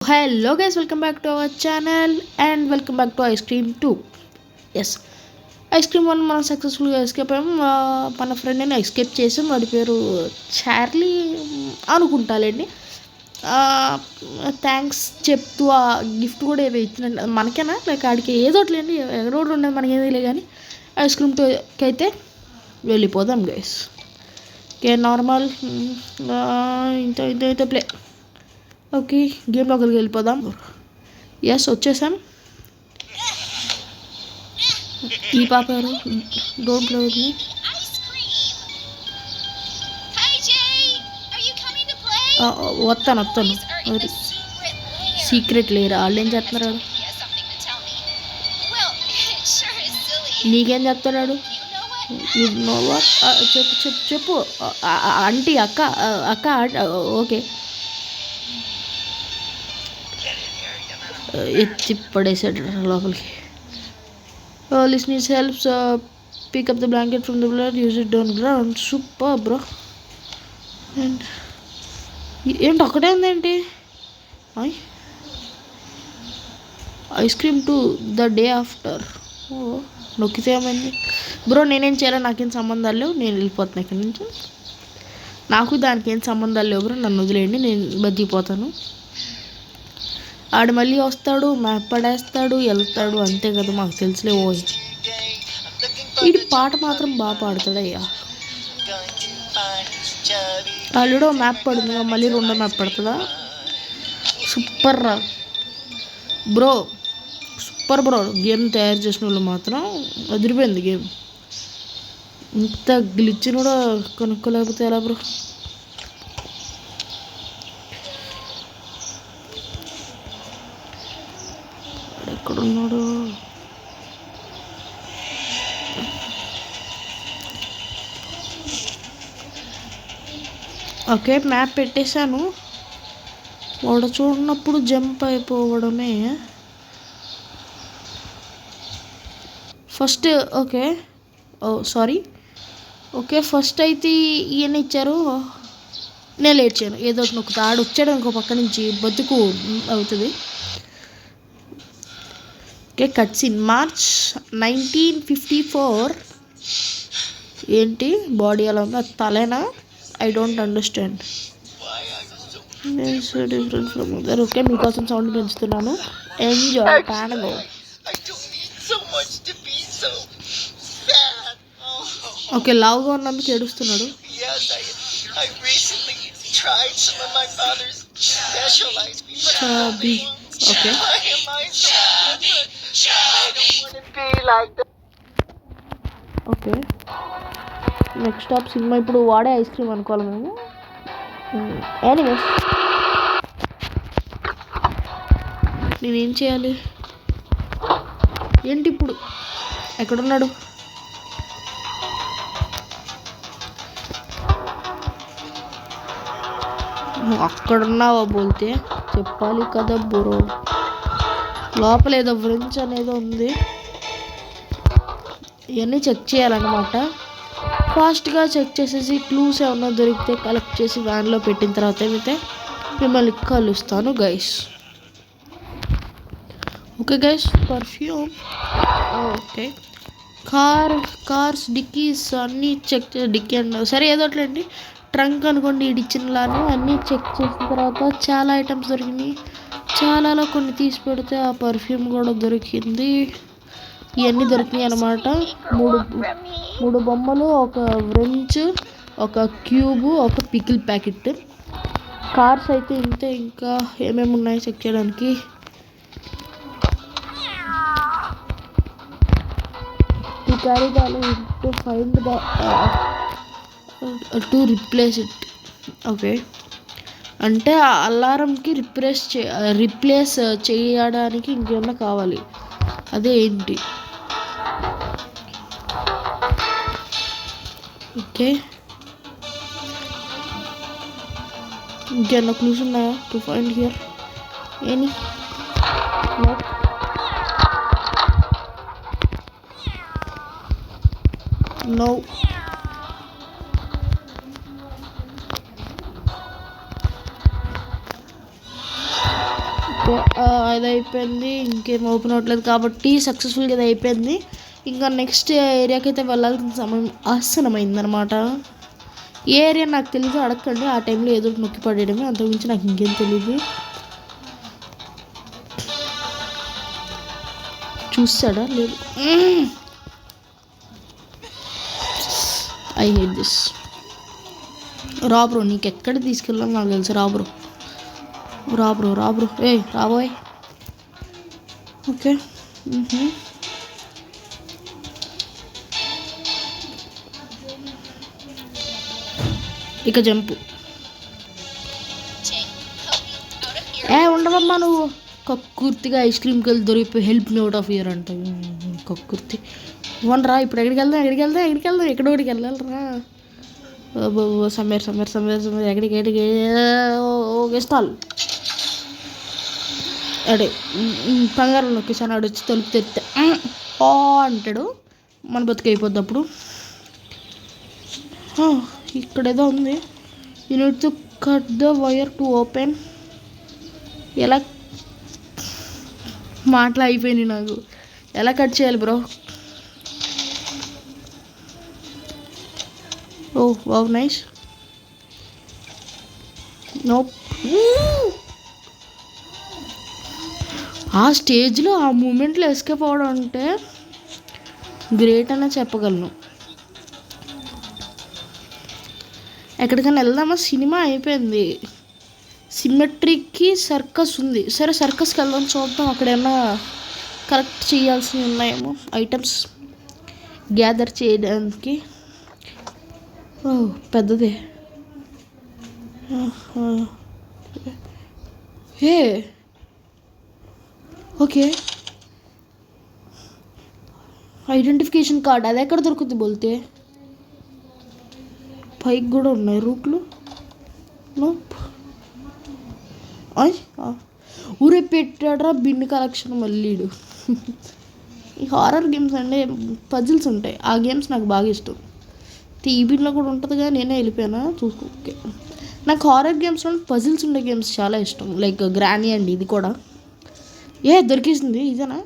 Hello guys, welcome back to our channel and welcome back to Ice Cream 2. Yes, ice cream one మనం సక్సెస్ఫుల్గా escape అయ్యాం. మన ఫ్రెండ్ని escape చేసాం. వాడి పేరు చార్లీ అనుకుంటాలేండి. థ్యాంక్స్ చెప్తూ ఆ గిఫ్ట్ కూడా ఏదో ఇచ్చినట్టు మనకేనా లైక్ ఆడికి ఏదో ఒకటి ఎవరో ఉండదు మనకి ఏది కానీ ఐస్ క్రీమ్కి అయితే వెళ్ళిపోదాం గైస్. ఓకే నార్మల్ ఇంత ఇంత ఇంత ప్లే. ఓకే గేమ్లోకి వెళ్ళిపోదాం. ఎస్ వచ్చేసాం. ఈ పాప ఎవరు? Don't play with me. వస్తాను సీక్రెట్ లేరా? వాళ్ళు ఏం చెప్తున్నాడు? నీకేం చెప్తున్నాడు? చెప్పు చెప్పు చెప్పు. ఆంటీ అక్క అక్క ఓకే ఎత్తి పడేసాడు లోపలికి. లిస్నీస్ helps pick up the blanket from the blood, use it down ground. Super bro. And ఏంటి ఒక్కటే ఉందేంటి? Ice cream to the day after. Oh నొక్కితే ఏమైంది బ్రో? నేనేం చేయాలి? నాకేం సంబంధాలు లేవు, నేను వెళ్ళిపోతాను ఇక్కడి నుంచి. నాకు దానికి ఏం సంబంధాలు లేవు బ్రో, నన్ను వదిలేయండి, నేను బతికిపోతాను. ఆడు మళ్ళీ వస్తాడు, మ్యాప్ పడేస్తాడు, వెళ్తాడు, అంతే కదా మాకు తెలుసులే. ఓ వీడి పాట మాత్రం బాగా పాడతాడయ్యా. ఆల్రెడీ మ్యాప్ పడుతుంది, మళ్ళీ రెండో మ్యాప్ పడుతుందా? సూపర్ రా బ్రో, సూపర్ బ్రో. గేమ్ తయారు చేసిన వాళ్ళు మాత్రం అదిరిపోయింది గేమ్. ఇంత గ్లిచ్ని కూడా కొనుక్కోలేకపోతే ఎలా బ్రో? ఎక్కడున్నాడు? ఓకే మ్యాప్ పెట్టేశాను. వాడు చూడనప్పుడు జంప్ అయిపోవడమే ఫస్ట్. ఓకే ఓ సారీ. ఓకే ఫస్ట్ అయితే ఈయన ఇచ్చారు, నేను లేట్ చేయను, ఏదో ఒకటి నొక్కుతా. ఆడు వచ్చాడు ఇంకో పక్క నుంచి బతుకు అవుతుంది. Okay cuts in March 1954. ఏంటి బాడీ అలా ఉందా? తలేనా? I don't understand. Different from other. Okay మీకోసం సౌండ్ పెంచుతున్నాను. ఎంజాయ్ పానగో. ఓకే లావుగా ఉన్నందుకు ఏడుస్తున్నాడు. ఓకే ఓకే నెక్స్ట్ స్టాప్ సినిమా. ఇప్పుడు వాడే ఐస్ క్రీమ్ అనుకోవాలి మేము. ఎనీవేస్ నేనేం చేయాలి? ఏంటి ఇప్పుడు? ఎక్కడున్నాడు? అక్కడున్నావా బోల్తే చెప్పాలి కదా బ్రో. లోపల ఏదో ఫ్రెంచ్ అనేది ఉంది, ఇవన్నీ చెక్ చేయాలన్నమాట. ఫాస్ట్గా చెక్ చేసేసి క్లూస్ ఏమన్నా దొరికితే కలెక్ట్ చేసి వ్యాన్లో పెట్టిన తర్వాత ఏమైతే మిమ్మల్ని కలుస్తాను guys. Okay guys perfume. Okay cars డిక్కీస్ అన్నీ చెక్ డిక్కీ అండి సరే ఏదో ఒకటి ట్రంక్ అనుకోండి. ఇడిచ్చినలాను అన్నీ చెక్ చేసిన తర్వాత చాలా ఐటమ్స్ దొరికినాయి. చాలాలో కొన్ని తీసి పెడితే ఆ పర్ఫ్యూమ్ కూడా దొరికింది. ఇవన్నీ దొరికినాయి అన్నమాట. మూడు బొమ్మలు, ఒక వ్రెంచ్, ఒక క్యూబు, ఒక పికిల్ ప్యాకెట్. కార్స్ అయితే ఇంతే. ఇంకా ఏమేమి ఉన్నాయో చెక్ చేయడానికి. To carry to find the to replace it. Okay అంటే ఆ అలారంకి రిప్లేస్ చేయడానికి ఇంకేమన్నా కావాలి. అదే ఏంటి? ఓకే ఇంకేమన్నా క్లూస్ ఉన్నాయా? To find here any? No. Okay, అది అయిపోయింది. ఇంకేం ఓపెన్ అవ్వట్లేదు కాబట్టి సక్సెస్ఫుల్గా ఇది అయిపోయింది. ఇంకా నెక్స్ట్ ఏరియాకి అయితే వెళ్ళాల్సిన సమయం ఆసనమైందనమాట. ఏ ఏరియా నాకు తెలియదు, అడగండి. ఆ టైంలో ఏదో నొక్కి పడేయడమే, అంతకుమించి నాకు ఇంకేం తెలియదు. చూసాడా లేదు. I hate this. రా బ్రో, నీకు ఎక్కడ తీసుకెళ్ళాలి నాకు తెలుసు. రా బ్రో, ఏ రాబోయ్. ఓకే, ఇక జంపు. ఉండవమ్మా నువ్వు. కక్కుర్తిగా ఐస్ క్రీమ్కి వెళ్ళి దొరికిపోయి help me out of year అంట. కక్కుర్తి. ఇవ్వండి రా, ఇప్పుడు ఎక్కడికి వెళ్దాం ఎక్కడికి వెళ్ళాలరా. సమీర్ ఎక్కడికి ఓకే స్టాల్. అడే కంగారు లొకేషన్ ఆడు వచ్చి తలుపు తెరితే అంటాడు, మన బతుకు అయిపోద్ది అప్పుడు. ఇక్కడ ఏదో ఉంది. You need to cut the wire to open. ఎలా మాటలు అయిపోయినాయి నాకు. ఎలా కట్ చేయాలి బ్రో? ఓ వావ్, నైస్. నోప్. ఆ స్టేజ్లో ఆ మూమెంట్లో ఎస్కేప్ అవ్వడం అంటే గ్రేట్ అనే చెప్పగలను. ఎక్కడికైనా వెళ్దామా? సినిమా అయిపోయింది. సిమెట్రీకి సర్కస్ ఉంది. సరే సర్కస్కి వెళ్దాం, చూద్దాం అక్కడ ఏమన్నా కరెక్ట్ చేయాల్సినవి ఉన్నాయేమో ఐటమ్స్ గ్యాదర్ చేయడానికి. పెద్దదే. ఏ ఓకే, ఐడెంటిఫికేషన్ కార్డ్ అది ఎక్కడ దొరుకుతుంది బోల్తే? పైకి కూడా ఉన్నాయి రూట్లు. ఊరే పెట్టాడ్రా బిన్ కలెక్షన్ మళ్ళీడు. ఈ హారర్ గేమ్స్ అంటే పజిల్స్ ఉంటాయి, ఆ గేమ్స్ నాకు బాగా ఇష్టం. టీవీలో కూడా ఉంటుందిగా, నేనే వెళ్ళిపోయానా చూసుకో. ఓకే, నాకు హారర్ గేమ్స్లో పజిల్స్ ఉండే గేమ్స్ చాలా ఇష్టం. లైక్ గ్రానీ అండి. ఇది కూడా దొరికేసింది. ఇదేనా?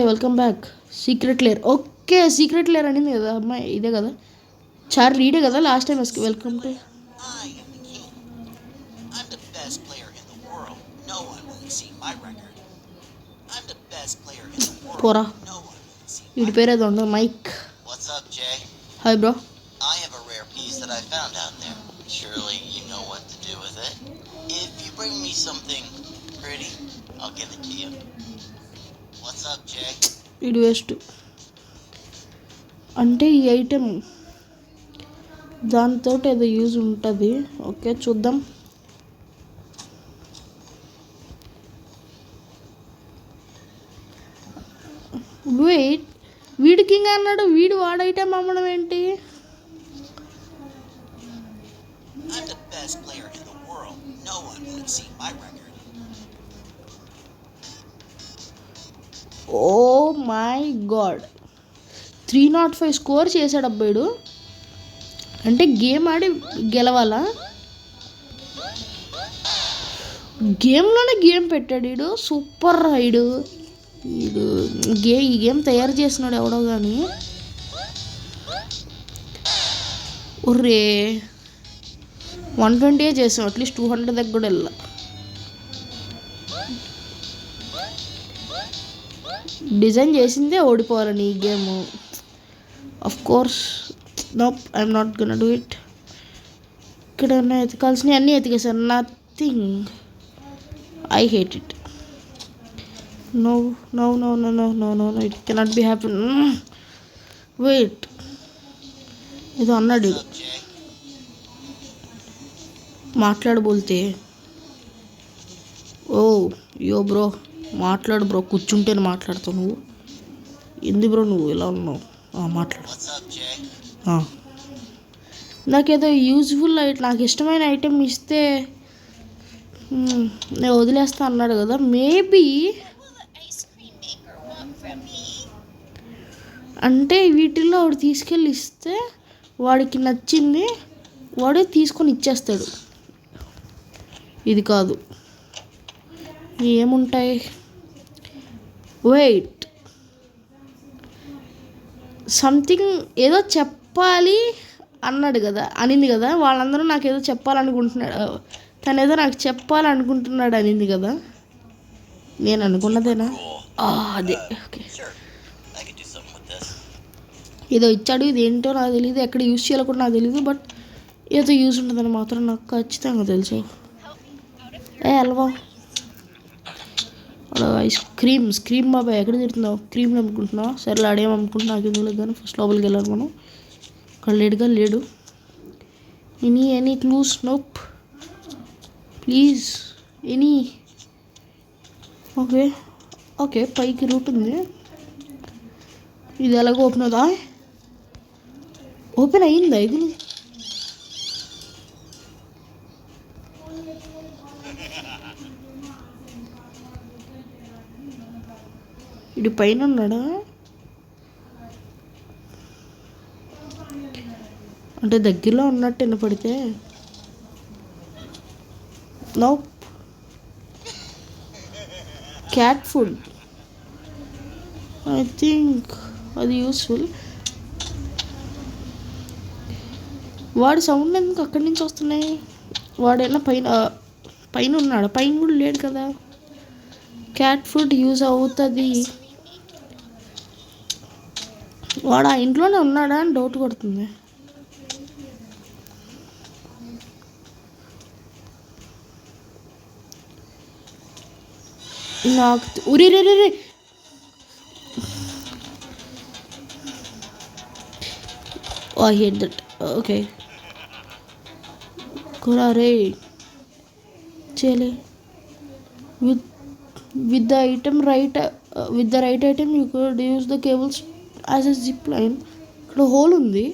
Welcome back. Secret layer. Okay, secret layer అనింది కదా అమ్మాయి, ఇదే కదా. చార్ రీడే కదా లాస్ట్ టైం. Welcome to. పోరా, వీడి పేరు ఏదో ఉండదు, Mike. Hi bro. I have a rare piece that I found out there. Surely you know what to do with it. If you bring me something pretty, I'll give it to you. What's up, Jay? ఇది waste. అంటే ఈ item దాంతో ఏదో use ఉంటుంది. Okay చూద్దాం. Wait, వీడు king అన్నాడు, వీడు వాడు ఐటెం అమ్మడం ఏంటి? I'm the best player in the world. No one would see my record. Oh my god, 305 score చేశాడు అబ్బాయిడు. అంటే గేమ్ ఆడి గెలవాలా? గేమ్లోనే గేమ్ పెట్టాడు వీడు. సూపర్ రైడు వీడు. ఈ గేమ్ తయారు చేసినాడు ఎవడో కానీ. ఒర్రే 120 చేసాం, అట్లీస్ట్ 200 దగ్గర కూడా వెళ్ళా. డిజైన్ చేసిందే ఓడిపోవాలని ఈ game. Of course nope, I'm not gonna do it. ఇక్కడ ఎతకాల్సినవి అన్నీ ఎతికేసాను. Nothing. I hate it. No no no no no no no no it cannot be happen. Wait, ఏదో అన్నాడు మాట్లాడబోల్తే. ఓ యో బ్రో, మాట్లాడు బ్రో. కూర్చుంటేనే మాట్లాడతావు నువ్వు. ఎందు బ్రో నువ్వు ఇలా ఉన్నావు? మాట్లాడు. నాకేదో యూజ్ఫుల్ నాకు ఇష్టమైన ఐటెం ఇస్తే నేను వదిలేస్తా అన్నాడు కదా. మేబీ అంటే వీటిల్లో వాడు తీసుకెళ్ళి ఇస్తే వాడికి నచ్చింది వాడే తీసుకొని ఇచ్చేస్తాడు. ఇది కాదు. ఏముంటాయి? వెయిట్, సంథింగ్ ఏదో చెప్పాలి అన్నాడు కదా, అనింది కదా, వాళ్ళందరూ నాకు ఏదో చెప్పాలనుకుంటున్నాడు, తను ఏదో నాకు చెప్పాలనుకుంటున్నాడు అనింది కదా, నేను అనుకున్నదేనా? అదే. Okay, Sure, I could do something with this. ఏదో ఇచ్చాడు, ఇది ఏంటో నాకు తెలియదు, ఎక్కడ యూజ్ చేయాలో కూడా నాకు తెలియదు, బట్ ఏదో యూజ్ ఉంటుందని మాత్రం నాకు ఖచ్చితంగా తెలుసు. అల్వా, ఐస్ క్రీమ్ బాబాయ్ ఎక్కడ తిరుగుతున్నావు? క్రీమ్లు అమ్ముకుంటున్నావు? సరే ఆడేం అమ్ముకుంటున్నా నాకు ఎందుకు కానీ ఫస్ట్ లోపలికి వెళ్ళాలి మనం. ఇక్కడ లేడు. Any clues? నోప్. Please any. Okay పైకి రూట్ ఉంది. ఇది ఎలాగో ఓపెన్ అవుదా? ఓపెన్ అయ్యిందా ఇది? ఇటు పైన ఉన్నాడా? అంటే దగ్గరలో ఉన్నట్టు వినపడితే. No, cat food I think అది యూస్ఫుల్. వాడి సౌండ్ ఎందుకు అక్కడి నుంచి వస్తున్నాయి? వాడైనా పైన ఉన్నాడు, పైన కూడా లేడు కదా. క్యాట్ ఫుడ్ యూజ్ అవుతుంది. వాడు ఆ ఇంట్లోనే ఉన్నాడా అని డౌట్ కొడుతుంది. నాకు ఉరి రే I hate that. Okay. Kurare. Chele. With the right item you could use the cables as a zip line. ఇక్కడ హోల్ ఉంది.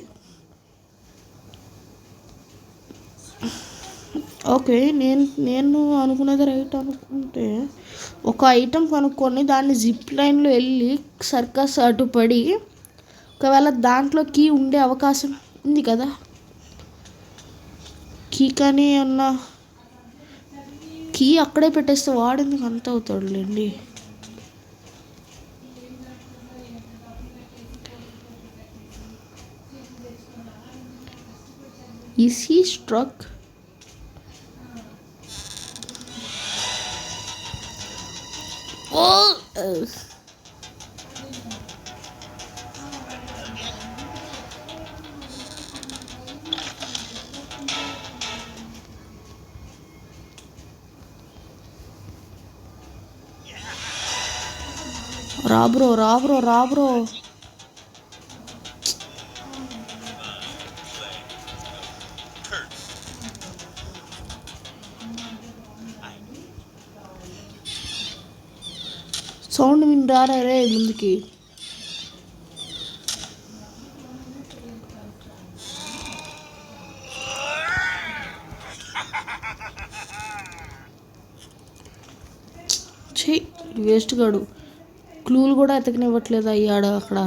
ఓకే, నేను అనుకున్నది రైట్ అనుకుంటే ఒక ఐటెం కనుక్కొని దాన్ని జిప్ లైన్లో వెళ్ళి సర్కస్ అటు పడి ఒకవేళ దాంట్లో కీ ఉండే అవకాశం ఉంది కదా. కీ కానీ అన్న కీ అక్కడే పెట్టేస్తే వాడేందుకు అంత అవుతాడులేండి. Is he struck? Oh! రా బ్రో. సౌండ్ వినరా రే ముందుకి. వేస్ట్ గాడు, క్లూలు కూడా ఎతకనివ్వట్లేదు అయ్యాడు అక్కడ.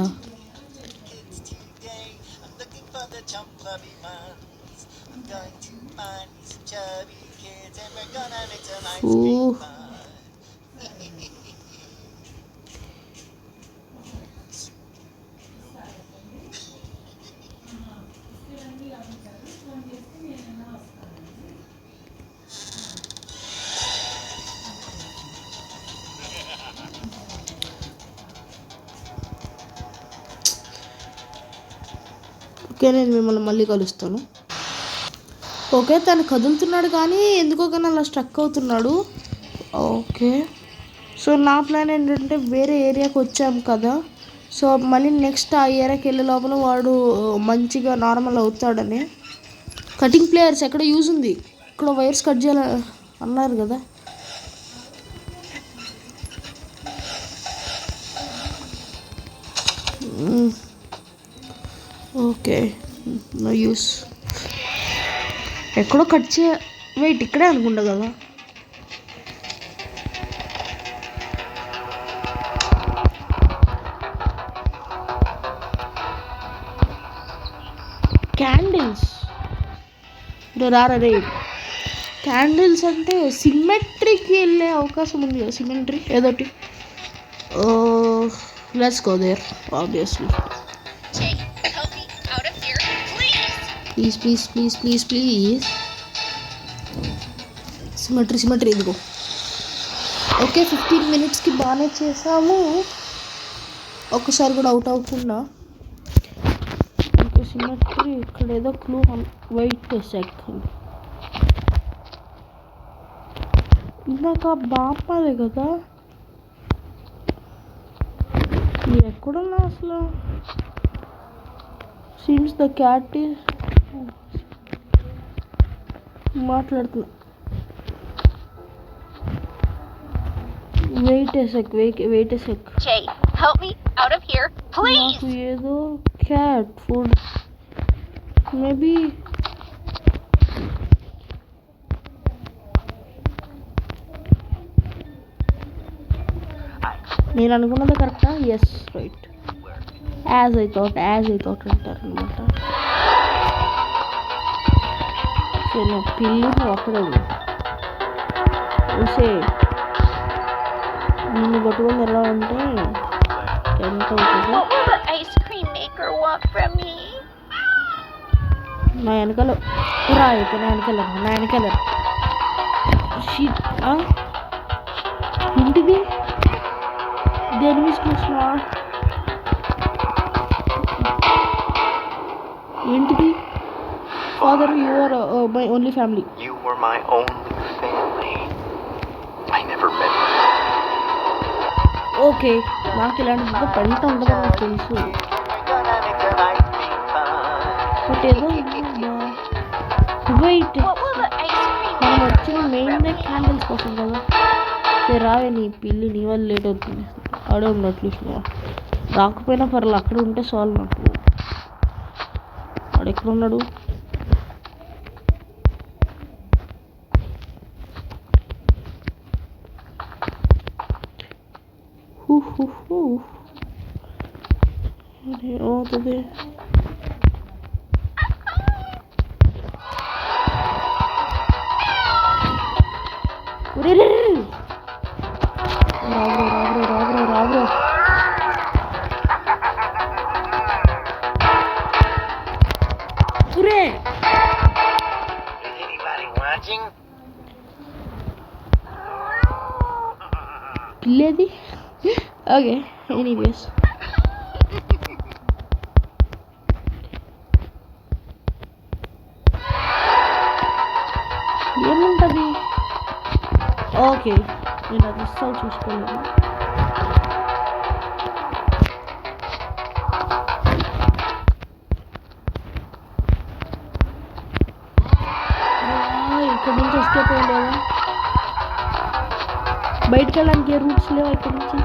ఓకే, నేను మిమ్మల్ని మళ్ళీ కలుస్తాను. ఓకే, తను కదులుతున్నాడు కానీ ఎందుకో కానీ అలా స్ట్రక్ అవుతున్నాడు. ఓకే, సో నా ప్లాన్ ఏంటంటే వేరే ఏరియాకి వచ్చాము కదా, సో మళ్ళీ నెక్స్ట్ ఆ ఏరియాకి వెళ్ళే లోపల వాడు మంచిగా నార్మల్ అవుతాడని. కటింగ్ ప్లేయర్స్ ఎక్కడ యూజ్ ఉంది? ఇక్కడ వైర్స్ కట్ చేయాలి అన్నారు కదా. Okay, no use. ఎక్కడో కట్ వెయిట్ ఇక్కడే అనుకుంటా కదా. క్యాండిల్స్ రే. క్యాండిల్స్ అంటే సిమెట్రీ సిమెట్రీకి వెళ్ళే అవకాశం ఉంది కదా, సిమెట్రీ ఏదోటి. Let's go there obviously. Please please please please please cemetery ఇదిగో. ఓకే 15 మినిట్స్కి బాగానే చేసాము, ఒక్కసారి కూడా అవుట్ అవ్వకుండా. ఇంకా సిమెట్రీ ఇక్కడ ఏదో క్లూ, వెయిట్ సెకండ్. ఇందాక బాపదే కదా, మీరు ఎక్కడున్నా అసలు? సీమ్స్ ద క్యాట్ మాట్లాడుతున్నా. Wait A check. Help me out of here, please. నాకు ఏదో క్యాట్ ఫుడ్ మేబీ. నేను అనుకున్నది కరెక్టా? Yes right. As I thought అంటారు అనమాట. సో నా పిల్లి అక్కడే చూసే నిన్ను పట్టుకొని ఎలా అంటే ఎంత అవుతుంది. What will the ice cream maker want from me? నా వెనకాల రాయితే నా వెనకాల ఏంటిది? దేని మీద చూసినా ఏంటిది? Father you are my only family. You were my only family. I never met you. Okay, నాకు ఇలాంటి పెంట ఉండదని నాకు తెలుసు. బట్ ఏదో వెయిట్, మనం వచ్చిన మెయిన్ క్యాండిల్స్ కోసం కదా. సరే రావే, నీ పిల్లి నీ వల్ల లేట్ అవుతుంది. ఆడే ఉన్నట్లు రాకపోయినా పర్లేదు, అక్కడ ఉంటే చాలు నాకు. వాడు ఎక్కడున్నాడు? ఏమవుతుంది? రాబ్రో. Is anybody watching? పిల్లేది? ఓకే, ఎనీవేస్ ఏముంటుంది? ఓకే, నేను అది అస్సలు చూసుకోలేదు. ఇక్కడ నుంచి ఎస్కేప్ అయ్యలేదా? బయటకు వెళ్ళడానికి ఏ రూట్స్ లేవా ఇక్కడ నుంచి?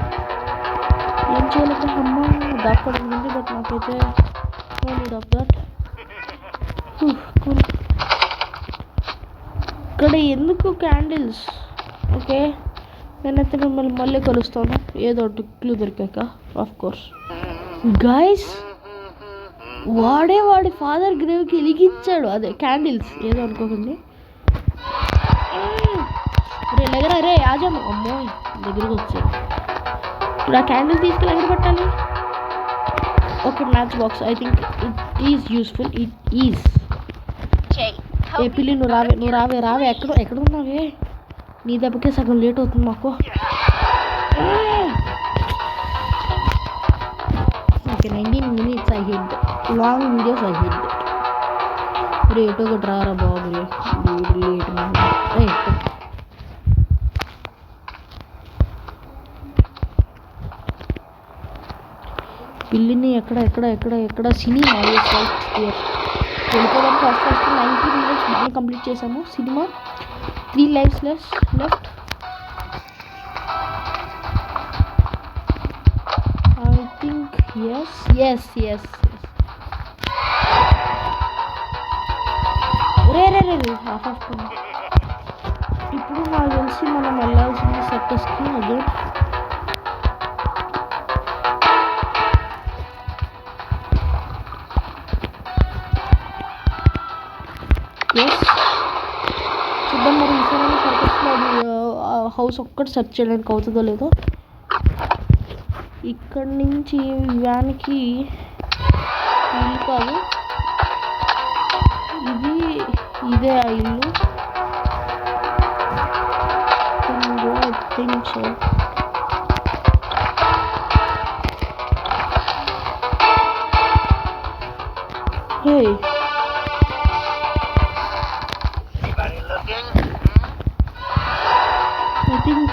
ఏం చేయలేక అమ్మ దాక్కోవడం ఉంది. బట్ నాకైతే నో నీడ్ ఆఫ్ దట్. ఇక్కడ ఎందుకు క్యాండిల్స్? ఓకే, నేనైతే మిమ్మల్ని మళ్ళీ కలుస్తాను ఏదో ఒకటి క్లూ దొరికాక. ఆఫ్ కోర్స్ గైస్, వాడి ఫాదర్ గ్రేవ్కి వెలిగించాడు అదే క్యాండిల్స్, ఏదో అనుకోకండి. రే దగ్గర రే ఆజాము. అమ్మో దగ్గరకు వచ్చాడు. ఇప్పుడు ఆ క్యాండిల్ తీసుకెళ్ళి ఎక్కడ పెట్టాలి? Okay, match box. I think it is useful. It is. ఏ పిల్లి, నువ్వు రావే. ఎక్కడ ఉన్నావే? నీ దెబ్బకే సగం లేట్ అవుతుంది మాకు. Okay 19 minutes I hit. Long videos I hit. Rate ఒకటి రారా బాబు. లేట్ పిల్లిని ఎక్కడ సినిమా వెళ్ళిపోవడానికి ఫస్ట్ 90 minutes బాగా కంప్లీట్ చేసాము. Cinema 3 lives left. I think yes. Ray half of. ఇప్పుడు నాకు తెలిసి మనం వెళ్ళాల్సింది సర్కస్కి. అదే చూద్దాం మరి ఈసారి సర్కస్లో అది హౌస్ ఒక్కటి సెర్చ్ చేయడానికి అవుతుందో లేదో. ఇక్కడి నుంచి వ్యాన్కి ఇల్లు కాదు, ఇదే ఆ ఇల్లు. I think so. Hey. Anybody looking? I think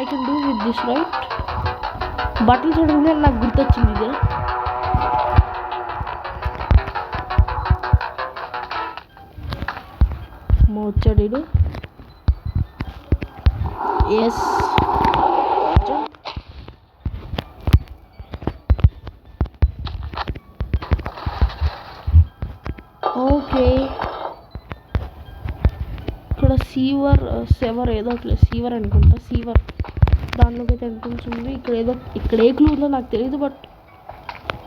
I can do with this, right? బట్టలు చూడండి నాకు గుర్తొచ్చింది ఇదే. వచ్చాడు. Yes okay. ఇక్కడ సెవర్ ఏదో అట్లేదు, సీవర్ అనుకుంటా, సీవర్ దానిలోకి అయితే ఎంట్రన్స్ ఉంది. ఇక్కడ ఏ క్లూ ఉందో నాకు తెలియదు, బట్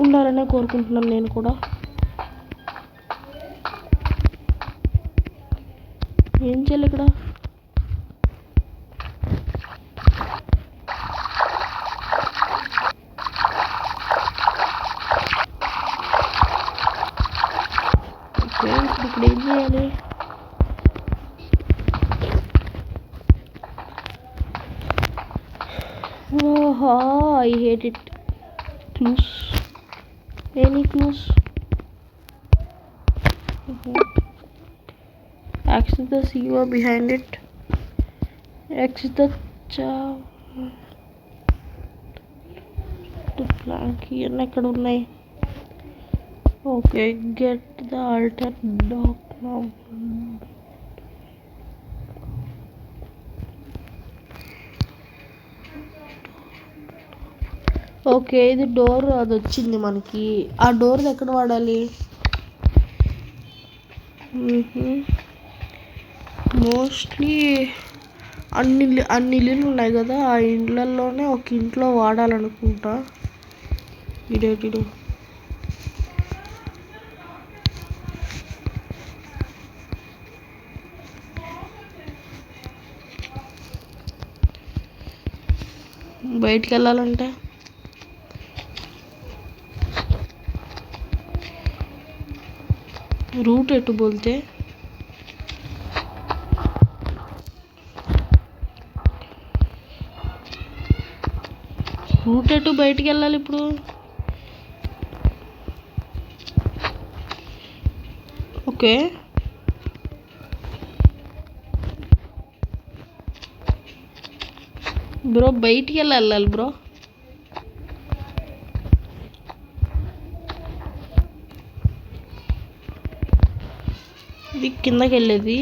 ఉండాలనే కోరుకుంటున్నాను నేను కూడా. ఏం చేయాలి ఇక్కడ? ఓకే, ఇక్కడ ఏం చేయాలి? ఓహా, I hate it. Clues, any clues? Access the sewer behind it. Access the plank ఇవన్నీ ఎక్కడ ఉన్నాయి? Okay, get the altar dock now. Okay, ఇది డోర్ అది వచ్చింది మనకి. ఆ డోర్ ఎక్కడ వాడాలి? మోస్ట్లీ అన్ని ఇల్లులు ఉన్నాయి కదా, ఆ ఇండ్లలోనే ఒక ఇంట్లో వాడాలనుకుంటా. ఇదేటిడు బయటికి వెళ్ళాలంటే रूट एटू बोलते रूट एटू బయటికి వెళ్ళాలి ఇప్పుడు. ఓకే, బ్రో బయటికి వెళ్ళాలి బ్రో. ఇది కిందకి వెళ్ళేది.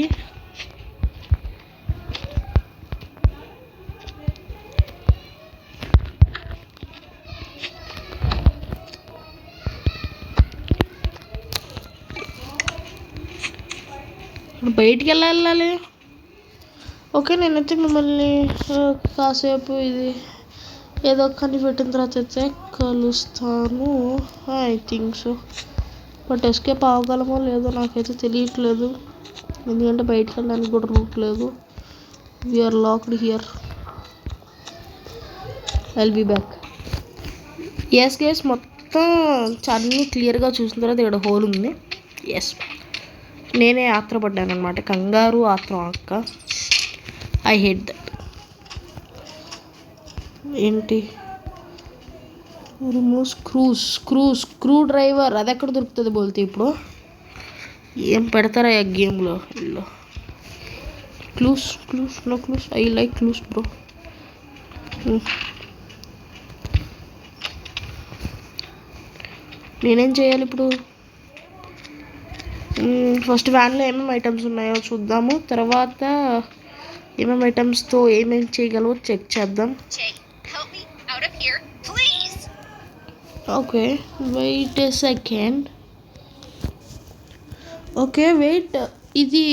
బయటికి వెళ్ళాలి. ఓకే, నేనైతే మిమ్మల్ని కాసేపు ఇది ఏదో కనిపెట్టిన తర్వాత అయితే కలుస్తాను. I think so, but escape అవ్వగలమో లేదో నాకైతే తెలియట్లేదు, ఎందుకంటే బయటికి వెళ్ళడానికి కూడా రూట్ లేదు. We're locked here. I'll be back. Yes guys, మొత్తం అన్నీ క్లియర్గా చూసిన తర్వాత ఇక్కడ హోల్ ఉంది. ఎస్, నేనే ఆత్రపడ్డాను అనమాట, కంగారు ఆత్రం అక్క. I hate that. ఏంటి? రిమూవ్ స్క్రూ డ్రైవర్, అది ఎక్కడ దొరుకుతుంది బోల్తే ఇప్పుడు? ఏం పెడతారా ఆ గేమ్లో వీళ్ళు? Clues no clues. I like clues bro. నేనేం చేయాలి ఇప్పుడు? ఫస్ట్ వ్యాన్లో ఏమేమి ఐటమ్స్ ఉన్నాయో చూద్దాము, తర్వాత ఏమేమి ఐటమ్స్తో ఏమేమి చేయగలవో చెక్ చేద్దాం. ఓకే, వెయిట్ ఏ సెకండ్. ఓకే వెయిట్, ఇది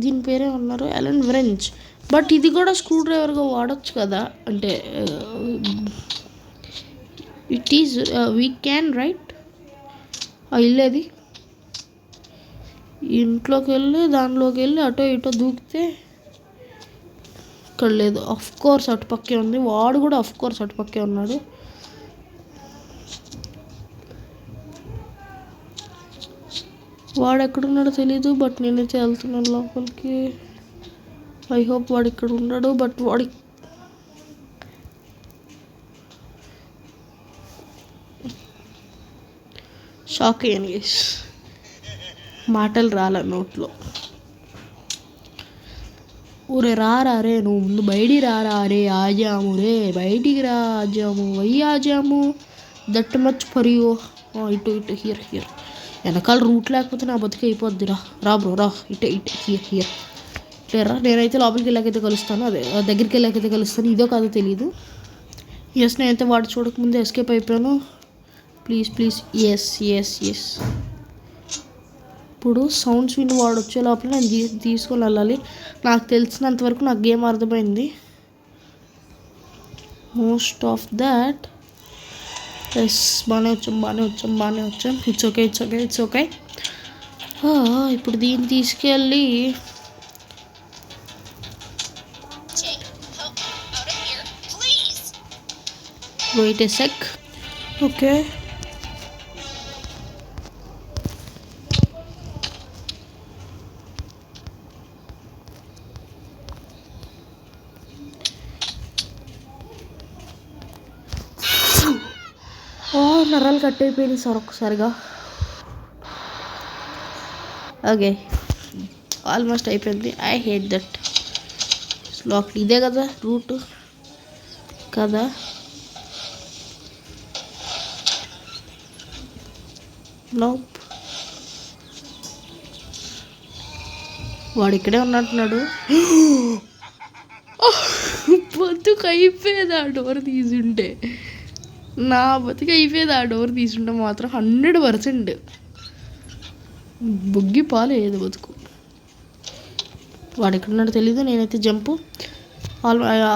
దీని పేరే ఉన్నారు అలన్ వ్రెంచ్, బట్ ఇది కూడా స్క్రూ డ్రైవర్గా వాడచ్చు కదా, అంటే it is we can right. ఇల్లేది, ఇంట్లోకి వెళ్ళి దానిలోకి వెళ్ళి అటో ఇటో దూకితే ఇక్కడ లేదు. ఆఫ్ కోర్స్ అటుపక్కే ఉంది. వాడు కూడా ఆఫ్ కోర్స్ అటుపక్కే ఉన్నాడు. వాడు ఎక్కడున్నాడో తెలీదు, బట్ నేనైతే వెళ్తున్నాను లోపలికి. ఐ హోప్ వాడు ఇక్కడ ఉన్నాడు. బట్ వాడి షాక్ అయ్యాను గైస్. మాటలు రాలే నోట్లో. ఊరే రారా రే, నువ్వు ముందు బయటికి రారా రే, ఆజాము రే, బయటికి రా ఆజాము, వై ఆజాము, దట్ మచ్ ఫర్ యూ. ఇటు ఇటు హియర్ హియర్. వెనకాల రూట్ లేకపోతే నా బతికి అయిపోద్దిరా. రా బ్రో రా, ఇటే ఇటే హియర్ హియర్. లేరా, నేనైతే లోపలికి వెళ్ళాకైతే కలుస్తాను, అదే దగ్గరికి వెళ్ళాకైతే కలుస్తాను. ఇదో కాదో తెలీదు. ఎస్, నేనైతే వాడు చూడకముందే ఎస్కేప్ అయిపోయాను. Please please, yes yes yes. ఇప్పుడు సౌండ్స్ విని వాడు వచ్చే లోపల నేను తీసుకొని వెళ్ళాలి. నాకు తెలిసినంతవరకు నాకు గేమ్ అర్థమైంది. మోస్ట్ ఆఫ్ దాట్ ఎస్, బాగానే వచ్చాం. It's okay. ఇప్పుడు దీన్ని తీసుకెళ్ళి వెయిట్ ఎ సెక్. ఓకే, నరాలు కట్ అయిపోయింది సార్ ఒక్కసారిగా. ఓకే, ఆల్మోస్ట్ అయిపోయింది. I hate that lock. ఇదే కదా రూట్ కదా. నోప్, వాడు ఇక్కడే ఉన్నట్టున్నాడు. బతుకు అయిపోయేది ఆ డోర్ తీసుంటే. నా బతికి అయిపోయేది ఆ డోర్ తీసుంటే మాత్రం 100% బుగ్గి పాలేదు బతుకు. వాడు ఎక్కడున్నాడో తెలీదు. నేనైతే జంపు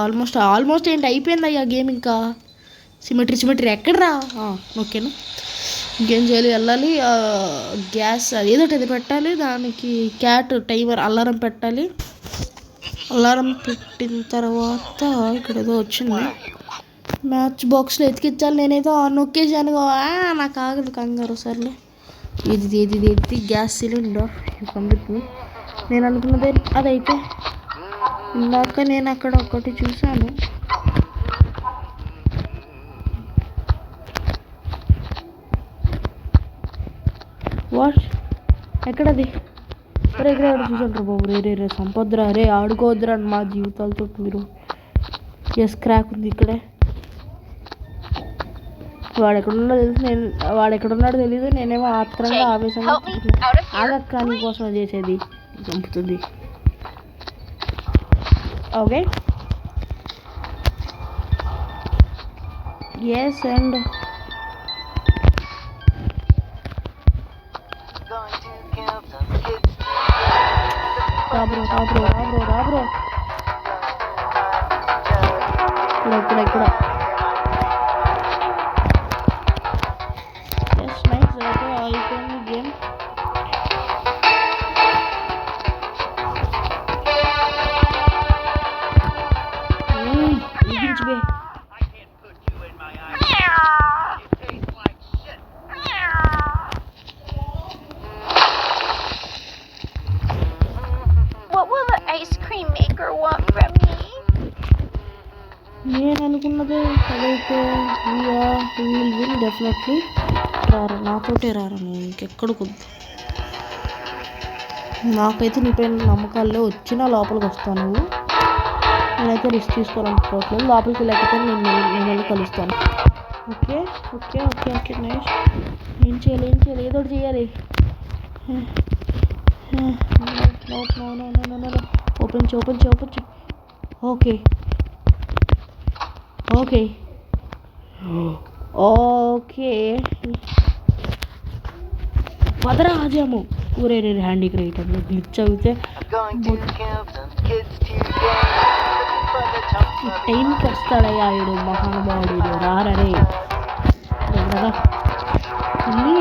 ఆల్మోస్ట్ ఏంటి అయిపోయింది అయ్యా గేమ్. ఇంకా సిమెట్రీ ఎక్కడరా. ఓకేనా, ఇంకేం చేయాలి, వెళ్ళాలి. గ్యాస్ ఏదోటి అది పెట్టాలి. దానికి క్యాట్ టైమర్ అలారం పెట్టాలి. అలారం పెట్టిన తర్వాత ఇక్కడ ఏదో వచ్చింది, మ్యాచ్ బాక్స్లో ఎతికించాలి. నేనైతే నొక్కేసాను. నాకు ఆగదు కంగారు. సర్లే, ఇది గ్యాస్ సిలిండర్ పంపిస్తుంది. నేను అనుకున్నది అదైతే. ఇందాక నేను అక్కడ ఒకటి చూశాను. వాట్, ఎక్కడది? ఇక్కడ చూసాను బాబు. రే సంపద్రా రే, ఆడుకోవద్దురా మా జీవితాలతో మీరు. ఎస్, క్రాక్ ఉంది ఇక్కడే. వాడు ఎక్కడున్నాడో తెలీదు. నేనేమో ఆత్రంగా ఆవేశంగా ఆగక్క నీ కోసం చేసేది చంపుతుంది. ఓకే, ఎస్, అండ్ రాబ్రో ఇక్కడ. Yes, nice. ఓకే, అయిపోయింది game. Bye. What will the ice cream maker want from me? నేను అనుకున్నది అదైతే విల్ విన్ డెఫినెట్లీ. నాతోటే రారా, నేను ఇంకెక్కడికి వద్దు. నాకైతే నీపైన నమ్మకాల్లో వచ్చినా లోపలికి వస్తాను. నువ్వు నేనైతే రిస్క్ తీసుకోవాలనుకోవట్లేదు. లోపలికి లేకపోతే నేను వెళ్ళి కలుస్తాను. Okay, nice. ఏం చేయాలి, ఏదో ఒకటి చేయాలి. ఓపెన్ చే. ఓకే, పదరా ఆజాము. ఊరే హ్యాండీ క్రియేట్ అట్లా గ్లిచ్ అవుతే టైంకి వస్తాడయ్యా వీడు మహానుభావుడు. రారే కదా, వెళ్ళి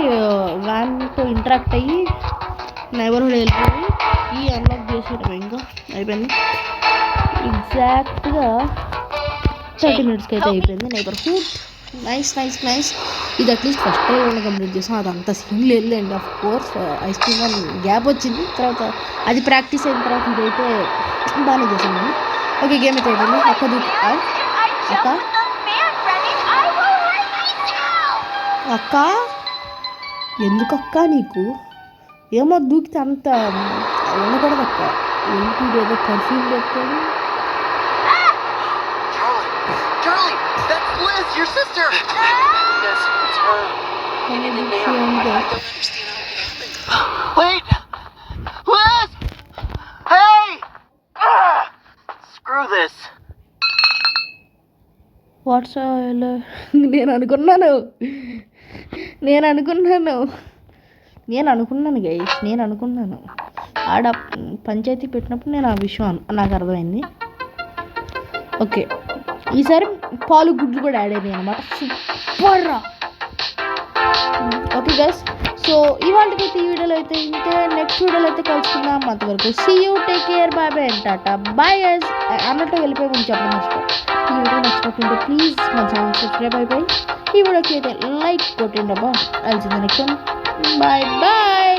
వ్యాన్తో ఇంటరాక్ట్ అయ్యి నైబర్హుడ్ వెళ్ళిపోయి ఈ అన్లాక్ చేసేయడం. ఇంకా అయిపోయింది. ఎగ్జాక్ట్గా 30 minutesకి అయితే అయిపోయింది నైబర్హుడ్. నైస్. ఇది అట్లీస్ట్ ఫస్ట్ టైం కంప్లీట్ చేసాం. అదంతా సీన్ లేదులేండి. Of course ice cream one gap వచ్చింది, తర్వాత అది ప్రాక్టీస్ అయిన తర్వాత ఇదైతే బాగానే చేసామండి. ఓకే, గేమ్ అయితే అయిపోయింది. అక్క దూకు అక్క అక్క ఎందుకక్క నీకు ఏమో దూకితే అంత ఉండకూడదు అక్క. ఏంటి ఏదో పర్ఫ్యూమ్ పెట్టాడు. Charlie, that's Liz, your sister. Yes, it's her. And in there, I don't understand how it happened. Wait, Liz! Hey! Screw this. What's నేను అనుకున్నాను ఆడ పంచాయతీ పెట్టినప్పుడు నేను ఆ విషయం నాకు అర్థమైంది. ఓకే, ఈసారి పాలు గుడ్లు కూడా యాడ్ అయినాయి అనమాట. సూపర్ రా. ఓకే గైస్, సో ఇవాళకైతే ఈ వీడియోలో అయితే ఇంతే. నెక్స్ట్ వీడియోలో అయితే కలుసుకుందాం. అంతవరకు see you, take care, bye bye and tata bye guys. అన్నట్టు వెళ్ళిపోయి ముందు చెప్పడం మర్చిపో. ఈ వీడియో నచ్చినట్టుంటే ప్లీజ్ మా ఛానల్ సబ్స్క్రైబ్ అయిపోయి ఈ వీడియోకి అయితే లైక్ కొట్టండి అబ్బా. కలిసింది నెక్స్ట్ బాయ్ బాయ్.